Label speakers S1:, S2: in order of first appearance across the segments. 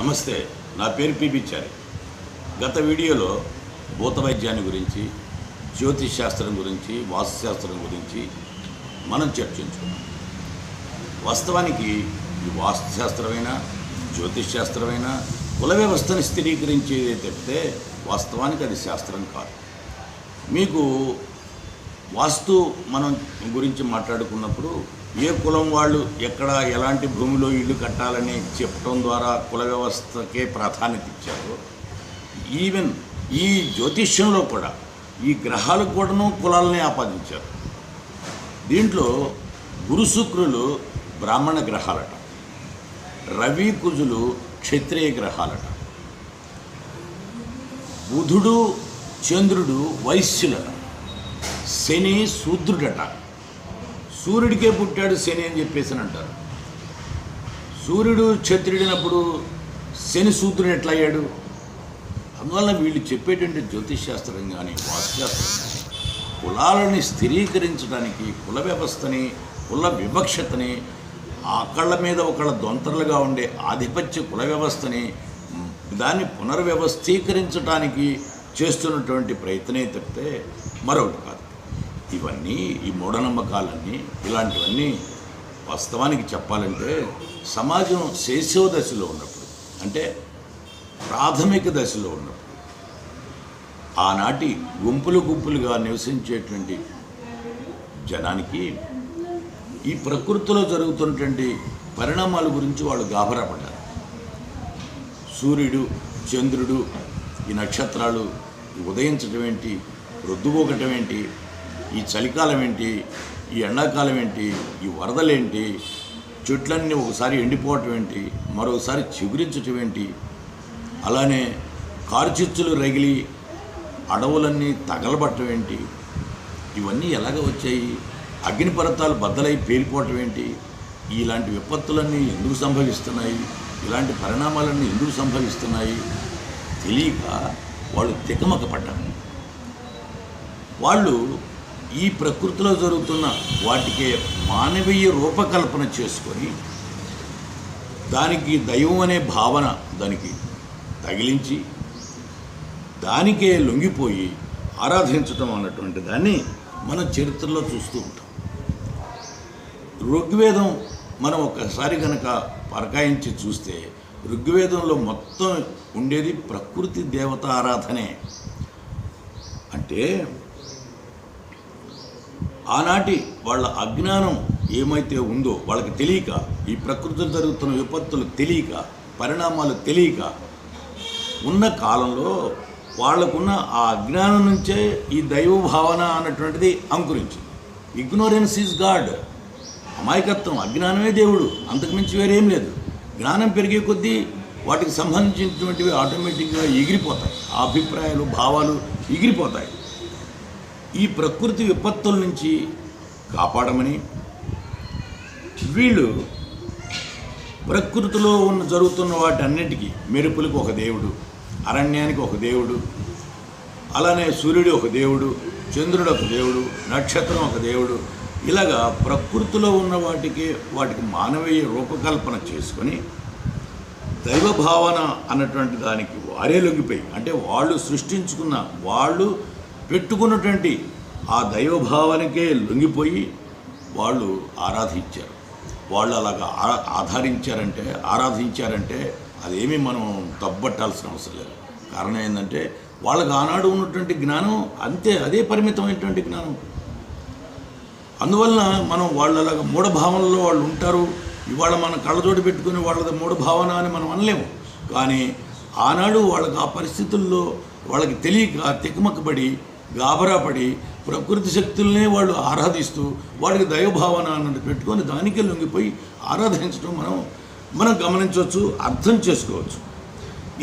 S1: నమస్తే, నా పేరు పిబిచారి. గత వీడియోలో భూత వైద్యాన్ని గురించి, జ్యోతిష్ శాస్త్రం గురించి, వాస్తుశాస్త్రం గురించి మనం చర్చించుకున్నాం. వాస్తవానికి ఈ వాస్తుశాస్త్రమైనా, జ్యోతిష్ శాస్త్రమైనా కుల వ్యవస్థను స్థిరీకరించేదే తప్పితే వాస్తవానికి అది శాస్త్రం కాదు. మీకు వాస్తు మనం గురించి మాట్లాడుకున్నప్పుడు ఏ కులం వాళ్ళు ఎక్కడ ఎలాంటి భూమిలో ఇల్లు కట్టాలని చెప్పడం ద్వారా కుల వ్యవస్థకే ప్రాధాన్యత ఇచ్చారు. ఈవెన్ ఈ జ్యోతిష్యంలో కూడా ఈ గ్రహాలకు కూడాను కులాలని ఆపాదించారు. దీంట్లో గురు శుక్రులు బ్రాహ్మణ గ్రహాలట, రవి కుజులు క్షత్రియ గ్రహాలట, బుధుడు చంద్రుడు వైశ్యులట, శని శూద్రుడట. సూర్యుడికే పుట్టాడు శని అని చెప్పేసి అంటారు. సూర్యుడు క్షత్రియుడినప్పుడు శని శూద్రుడు ఎట్లా అయ్యాడు? అందువల్ల వీళ్ళు చెప్పేటువంటి జ్యోతిష్ శాస్త్రం కానీ వాస్తుశాస్త్రం కానీ కులాలని స్థిరీకరించడానికి, కుల వ్యవస్థని, కుల వివక్షతని, ఒకళ్ళ మీద ఒకళ్ళ దొంతరలుగా ఉండే ఆధిపత్య కుల వ్యవస్థని దాన్ని పునర్వ్యవస్థీకరించడానికి చేస్తున్నటువంటి ప్రయత్నే తప్పితే మరొకటి కాదు. ఇవన్నీ ఈ మూఢనమ్మకాలన్నీ ఇలాంటివన్నీ వాస్తవానికి చెప్పాలంటే సమాజం శైశవ దశలో ఉన్నప్పుడు, అంటే ప్రాథమిక దశలో ఉన్నప్పుడు, ఆనాటి గుంపులుగా నివసించేటువంటి జనానికి ఈ ప్రకృతిలో జరుగుతున్నటువంటి పరిణామాల గురించి వాళ్ళు గాబరా పడ్డారు. సూర్యుడు, చంద్రుడు, ఈ నక్షత్రాలు ఉదయించడం ఏంటి, రొద్దుగోకటం ఏంటి, ఈ చలికాలం ఏంటి, ఈ ఎండాకాలం ఏంటి, ఈ వరదలేంటి, చెట్లన్నీ ఒకసారి ఎండిపోవటం ఏంటి, మరోసారి చిగురించటం ఏంటి, అలానే కారుచిచ్చులు రగిలి అడవులన్నీ తగలబట్టడం ఏంటి, ఇవన్నీ ఎలాగ వచ్చాయి? అగ్నిపర్వతాలు బద్దలై పేలిపోవటం ఏంటి? ఇలాంటి విపత్తులన్నీ ఎందుకు సంభవిస్తున్నాయి? ఇలాంటి పరిణామాలన్నీ ఎందుకు సంభవిస్తున్నాయి తెలియక వాళ్ళు తికమక పడ్డారు. వాళ్ళు ఈ ప్రకృతిలో జరుగుతున్న వాటికే మానవీయ రూపకల్పన చేసుకొని దానికి దైవం అనే భావన దానికి తగిలించి దానికే లొంగిపోయి ఆరాధించటం అన్నటువంటి దాన్ని మనం చరిత్రలో చూస్తూ ఉంటాం. ఋగ్వేదం మనం ఒకసారి కనుక పరకాయించి చూస్తే ఋగ్వేదంలో మొత్తం ఉండేది ప్రకృతి దేవత ఆరాధనే. అంటే ఆనాటి వాళ్ళ అజ్ఞానం ఏమైతే ఉందో వాళ్ళకి తెలియక, ఈ ప్రకృతిలో జరుగుతున్న విపత్తులు తెలియక, పరిణామాలు తెలియక ఉన్న కాలంలో వాళ్ళకున్న ఆ అజ్ఞానం నుంచే ఈ దైవ భావన అన్నటువంటిది అంకురించింది. Ignorance is God. అమాయకత్వం, అజ్ఞానమే దేవుడు, అంతకుమించి వేరేం లేదు. జ్ఞానం పెరిగే కొద్దీ వాటికి సంబంధించినటువంటివి ఆటోమేటిక్గా ఎగిరిపోతాయి, ఆ అభిప్రాయాలు, భావాలు ఎగిరిపోతాయి. ఈ ప్రకృతి విపత్తుల నుంచి కాపాడమని వీళ్ళు ప్రకృతిలో జరుగుతున్న వాటి అన్నిటికీ, మెరుపులకు ఒక దేవుడు, అరణ్యానికి ఒక దేవుడు, అలానే సూర్యుడు ఒక దేవుడు, చంద్రుడు ఒక దేవుడు, నక్షత్రం ఒక దేవుడు, ఇలాగా ప్రకృతిలో ఉన్న వాటికి మానవీయ రూపకల్పన చేసుకొని దైవ భావన అన్నటువంటి దానికి వారే లొంగిపోయి, అంటే వాళ్ళు సృష్టించుకున్న, వాళ్ళు పెట్టుకున్నటువంటి ఆ దైవ భావనకే లొంగిపోయి వాళ్ళు ఆరాధించారు. వాళ్ళు అలాగా ఆరాధించారంటే అదేమీ మనం తప్పట్టాల్సిన అవసరం లేదు. కారణం ఏంటంటే వాళ్ళకి ఆనాడు ఉన్నటువంటి జ్ఞానం అంతే, అదే పరిమితమైనటువంటి జ్ఞానం. అందువలన మనం వాళ్ళలాగా మూఢభావనలో వాళ్ళు ఉంటారు. ఇవాళ మన కళ్ళజోడు పెట్టుకుని వాళ్ళది మూఢభావన అని మనం అనలేము. కానీ ఆనాడు వాళ్ళకి ఆ పరిస్థితుల్లో వాళ్ళకి తెలియక తికమకబడి గాబరాపడి ప్రకృతి శక్తులనే వాళ్ళు ఆరాధిస్తూ వాడికి దైవభావన అన్నది పెట్టుకొని దానికే లొంగిపోయి ఆరాధించడం మనం గమనించవచ్చు, అర్థం చేసుకోవచ్చు.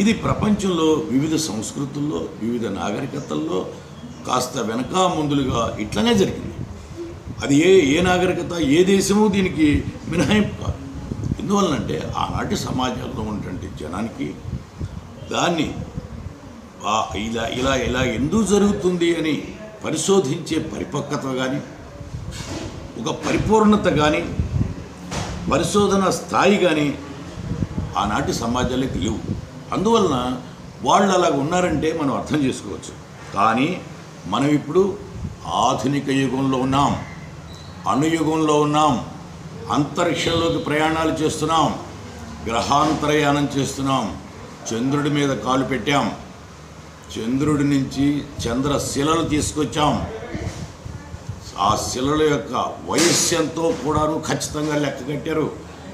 S1: ఇది ప్రపంచంలో వివిధ సంస్కృతుల్లో, వివిధ నాగరికతల్లో కాస్త వెనక ముందులుగా ఇట్లనే జరిగింది. అది ఏ నాగరికత, ఏ దేశము దీనికి మినహాయింపు కాదు. ఎందువలనంటే ఆనాటి సమాజంలో ఉన్నటువంటి జనానికి దాన్ని ఇలా ఎందుకు జరుగుతుంది అని పరిశోధించే పరిపక్వత కానీ, ఒక పరిపూర్ణత కానీ, పరిశోధన స్థాయి కానీ ఆనాటి సమాజాలకు లేవు. అందువలన వాళ్ళు అలాగ ఉన్నారంటే మనం అర్థం చేసుకోవచ్చు. కానీ మనం ఇప్పుడు ఆధునిక యుగంలో ఉన్నాం, అణుయుగంలో ఉన్నాం, అంతరిక్షంలోకి ప్రయాణాలు చేస్తున్నాం, గ్రహాంతరయానం చేస్తున్నాం, చంద్రుడి మీద కాలు పెట్టాం, చంద్రుడి నుంచి చంద్రశిలలు తీసుకొచ్చాం. ఆ శిలల యొక్క వయస్సు ఎంతో కూడాను ఖచ్చితంగా లెక్క కట్టారు.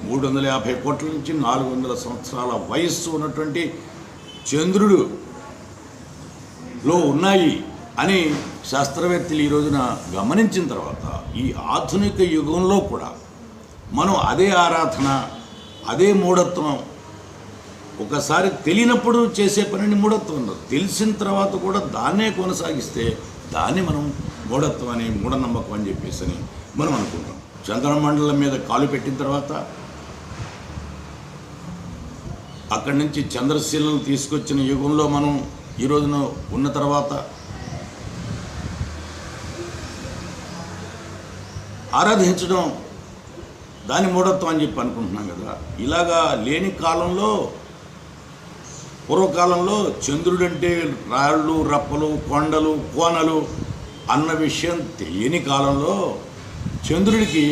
S1: 350 కోట్ల నుంచి 400 సంవత్సరాల వయస్సు ఉన్నటువంటి చంద్రుడులో ఉన్నాయి అని శాస్త్రవేత్తలు ఈ రోజున గమనించిన తర్వాత ఈ ఆధునిక యుగంలో కూడా మనం అదే ఆరాధన, అదే మూఢత్వం, ఒకసారి తెలియనప్పుడు చేసే పనిని మూఢత్వం ఉండదు, తెలిసిన తర్వాత కూడా దాన్నే కొనసాగిస్తే దాన్ని మనం మూఢత్వం అని, మూఢనమ్మకం అని చెప్పేసి మనం అనుకుంటాం. చంద్రమండలం మీద కాలు పెట్టిన తర్వాత అక్కడి నుంచి చంద్రశిలను తీసుకొచ్చిన యుగంలో మనం ఈ రోజున ఉన్న తర్వాత ఆరాధించడం దాని మూఢత్వం అని చెప్పి అనుకుంటున్నాం కదా. ఇలాగా లేని కాలంలో, పూర్వకాలంలో చంద్రుడంటే రాళ్ళు, రప్పలు, కొండలు, కోనలు అన్న విషయం తెలియని కాలంలో చంద్రుడికి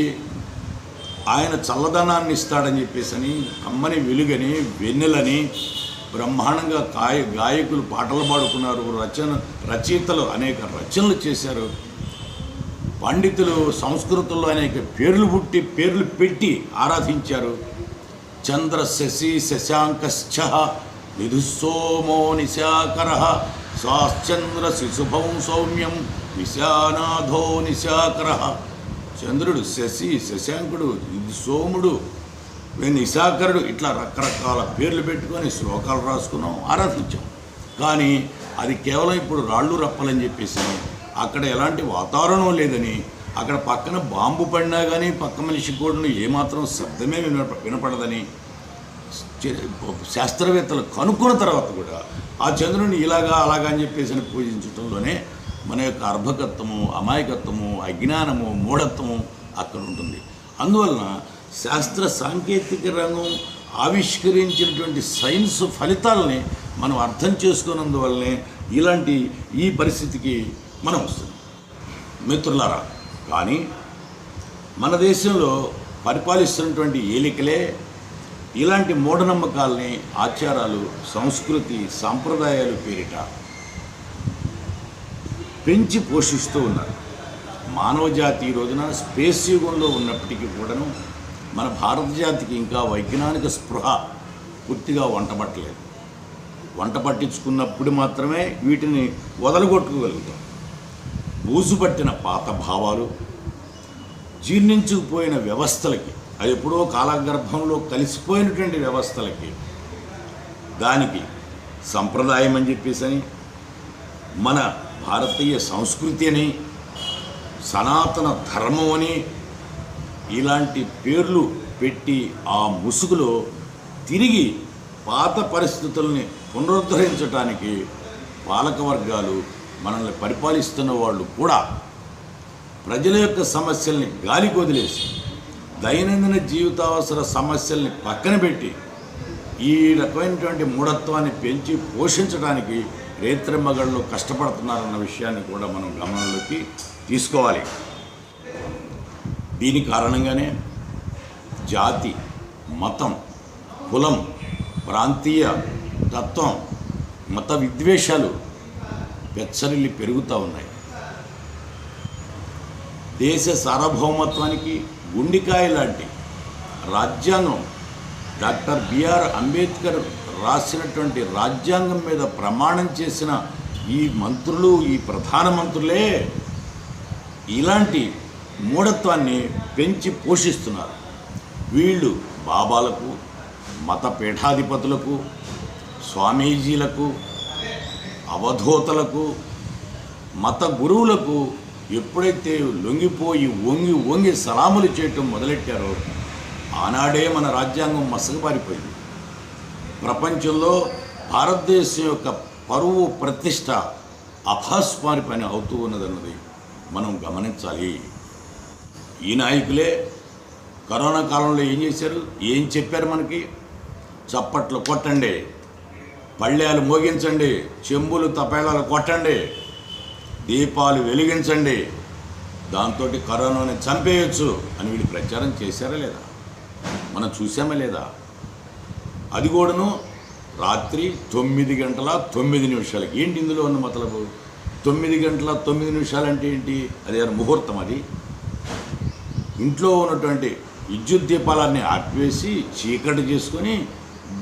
S1: ఆయన చల్లదనాన్ని ఇస్తాడని చెప్పేసి కమ్మని వెలుగని, వెన్నెలని బ్రహ్మాండంగా గాయకులు పాటలు పాడుకున్నారు, రచయితలు అనేక రచనలు చేశారు, పండితులు సంస్కృతంలో అనేక పేర్లు పెట్టి ఆరాధించారు. చంద్ర శశి శశాంకశ్చ నిధుసోమో నిశాకర సాశ్చంద్ర శిశుభం సౌమ్యం నిశానాథో నిశాకర. చంద్రుడు, శశి, శశాంకుడు, సోముడు, నిశాకరుడు, ఇట్లా రకరకాల పేర్లు పెట్టుకొని శ్లోకాలు రాసుకున్నాం, ఆరాధించాం. కానీ అది కేవలం ఇప్పుడు రాళ్ళు రప్పలని చెప్పేసి, అక్కడ ఎలాంటి వాతావరణం లేదని, అక్కడ పక్కన బాంబు పడినా కానీ పక్క మనిషి కూడా ఏమాత్రం శబ్దమే వినపడదని శాస్త్రవేత్తలు కనుక్కున్న తర్వాత కూడా ఆ చంద్రుని ఇలాగా అలాగా అని చెప్పేసి పూజించడంలోనే మన యొక్క అర్భకత్వము, అమాయకత్వము, అజ్ఞానము, మూఢత్వము అక్కడ ఉంటుంది. అందువలన శాస్త్ర సాంకేతిక రంగం ఆవిష్కరించినటువంటి సైన్స్ ఫలితాలని మనం అర్థం చేసుకున్నందువల్లనే ఇలాంటి ఈ పరిస్థితికి మనం వస్తుంది. మిత్రులారా, కానీ మన దేశంలో పరిపాలిస్తున్నటువంటి ఏలికలే ఇలాంటి మూఢనమ్మకాలని, ఆచారాలు, సంస్కృతి, సాంప్రదాయాలు పేరిట పెంచి పోషిస్తూ ఉన్నారు. మానవ జాతి ఈ రోజున స్పేస్ యుగంలో ఉన్నప్పటికీ కూడాను మన భారత జాతికి ఇంకా వైజ్ఞానిక స్పృహ పూర్తిగా వంటపట్టలేదు. వంట పట్టించుకున్నప్పుడు మాత్రమే వీటిని వదలగొట్టుకోగలుగుతాం. బూజుపట్టిన పాత భావాలు, జీర్ణించుకుపోయిన వ్యవస్థలకి, అది ఎప్పుడో కాలగర్భంలో కలిసిపోయినటువంటి వ్యవస్థలకి, దానికి సంప్రదాయం అని చెప్పేసి, మన భారతీయ సంస్కృతి అని, సనాతన ధర్మం అని ఇలాంటి పేర్లు పెట్టి ఆ ముసుగులో తిరిగి పాత పరిస్థితుల్ని పునరుద్ధరించడానికి పాలకవర్గాలు, మనల్ని పరిపాలిస్తున్న వాళ్ళు కూడా ప్రజల యొక్క సమస్యల్ని గాలికి వదిలేసి దైనందిన జీవితావసర సమస్యల్ని పక్కన పెట్టి ఈ రకమైనటువంటి మూఢత్వాన్ని పెంచి పోషించడానికి రేత్రెమ్మగళ్ళు కష్టపడుతున్నారన్న విషయాన్ని కూడా మనం గమనంలోకి తీసుకోవాలి. దీని కారణంగానే జాతి, మతం, కులం, ప్రాంతీయ తత్వం, మత విద్వేషాలు పెచ్చరిల్లి పెరుగుతూ ఉన్నాయి. దేశ సార్వభౌమత్వానికి గుండికాయ లాంటి రాజ్యాంగం, డాక్టర్ బిఆర్ అంబేద్కర్ రాసినటువంటి రాజ్యాంగం మీద ప్రమాణం చేసిన ఈ మంత్రులు, ఈ ప్రధానమంత్రులే ఇలాంటి మూఢత్వాన్ని పెంచి పోషిస్తున్నారు. వీళ్ళు బాబాలకు, మత పీఠాధిపతులకు, స్వామీజీలకు, అవధూతలకు, మత గురువులకు ఎప్పుడైతే లొంగిపోయి వంగి వంగి సలాములు చేయటం మొదలెట్టారో ఆనాడే మన రాజ్యాంగం మసకబారిపోయింది. ప్రపంచంలో భారతదేశం యొక్క పరువు, ప్రతిష్ట అపస్మారి పని అవుతూ ఉన్నదన్నది మనం గమనించాలి. ఈ నాయకులే కరోనా కాలంలో ఏం చేశారు, ఏం చెప్పారు మనకి? చప్పట్లు కొట్టండి, పళ్ళేలు మోగించండి, చెంబులు తపేళాలు కొట్టండి, దీపాలు వెలిగించండి, దాంతో కరోనాని చంపేయచ్చు అని వీళ్ళు ప్రచారం చేశారా లేదా? మనం చూసామా లేదా? అది కూడాను రాత్రి 9:09 ఏంటి ఇందులో ఉన్న మతలబు? 9:09 అంటే ఏంటి? అది ముహూర్తం. అది ఇంట్లో ఉన్నటువంటి విద్యుత్ దీపాలన్నీ ఆపివేసి చీకటి చేసుకొని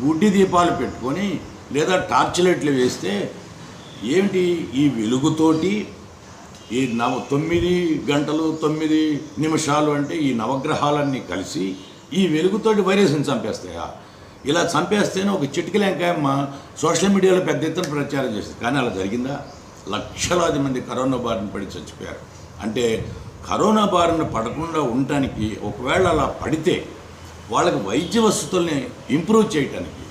S1: గుడ్డి దీపాలు పెట్టుకొని లేదా టార్చ్ లైట్లు వేస్తే ఏమిటి ఈ వెలుగుతోటి ఈ 9:09 అంటే ఈ నవగ్రహాలన్నీ కలిసి ఈ వెలుగుతోటి వైరస్ని చంపేస్తాయా? ఇలా చంపేస్తేనే ఒక చిటికలేంకాయమ్మ సోషల్ మీడియాలో పెద్ద ఎత్తున ప్రచారం చేస్తుంది. కానీ అలా జరిగిందా? లక్షలాది మంది కరోనా బారిన పడి చచ్చిపోయారు. అంటే కరోనా బారిన పడకుండా ఉండటానికి, ఒకవేళ అలా పడితే వాళ్ళకి వైద్య వసతుల్ని ఇంప్రూవ్ చేయటానికి,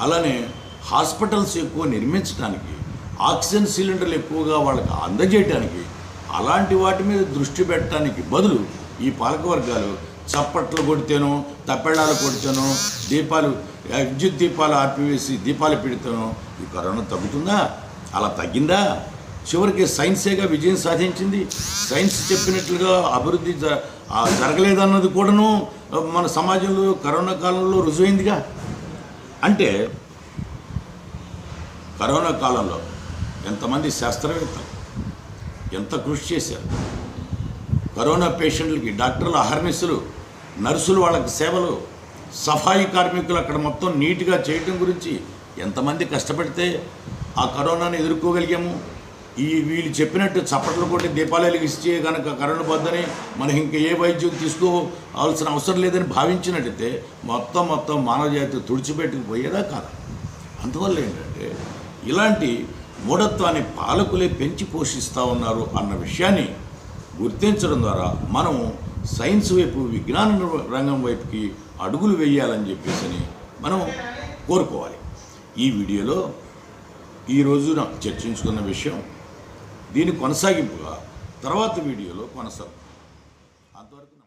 S1: అలానే హాస్పిటల్స్ ఎక్కువ నిర్మించడానికి, ఆక్సిజన్ సిలిండర్లు ఎక్కువగా వాళ్ళకి అందజేయటానికి, అలాంటి వాటి మీద దృష్టి పెట్టడానికి బదులు ఈ పాలకవర్గాలు చప్పట్లు కొడితేనో, తప్పెళ్ళాలు కొడితేనో, విద్యుత్ దీపాలు ఆర్పివేసి దీపాలు పెడితేనో ఈ కరోనా తగ్గుతుందా? అలా తగ్గిందా? చివరికి సైన్సేగా విజయం సాధించింది. సైన్స్ చెప్పినట్లుగా అభివృద్ధి జరగలేదన్నది కూడాను మన సమాజంలో కరోనా కాలంలో రుజువైందిగా. అంటే కరోనా కాలంలో ఎంతమంది శాస్త్రవేత్తలు ఎంత కృషి చేశారు. కరోనా పేషెంట్లకి డాక్టర్లు అహర్నిశలు, నర్సులు వాళ్ళకి సేవలు, సఫాయి కార్మికులు అక్కడ మొత్తం నీట్గా చేయటం గురించి ఎంతమంది కష్టపడితే ఆ కరోనాను ఎదుర్కోగలిగాము. వీళ్ళు చెప్పినట్టు చప్పట్లు కొట్టి దీపాలు వెలిగిస్తే కనుక కరోనా పోద్దని మనకి ఇంకా ఏ వైద్యం తీసుకోవాల్సిన అవసరం లేదని భావించినట్టయితే మొత్తం మానవజాతి తుడిచిపెట్టుకుపోయేదా కాదా? అందువల్ల ఏంటంటే ఇలాంటి మూఢత్వాన్ని పాలకులే పెంచి పోషిస్తూ ఉన్నారు అన్న విషయాన్ని గుర్తించడం ద్వారా మనం సైన్స్ వైపు, విజ్ఞాన రంగం వైపుకి అడుగులు వేయాలని చెప్పేసి మనం కోరుకోవాలి. ఈ వీడియోలో ఈ రోజున చర్చించుకున్న విషయం దీని కొనసాగింపుగా తర్వాత వీడియోలో కొనసాగు. అంతవరకు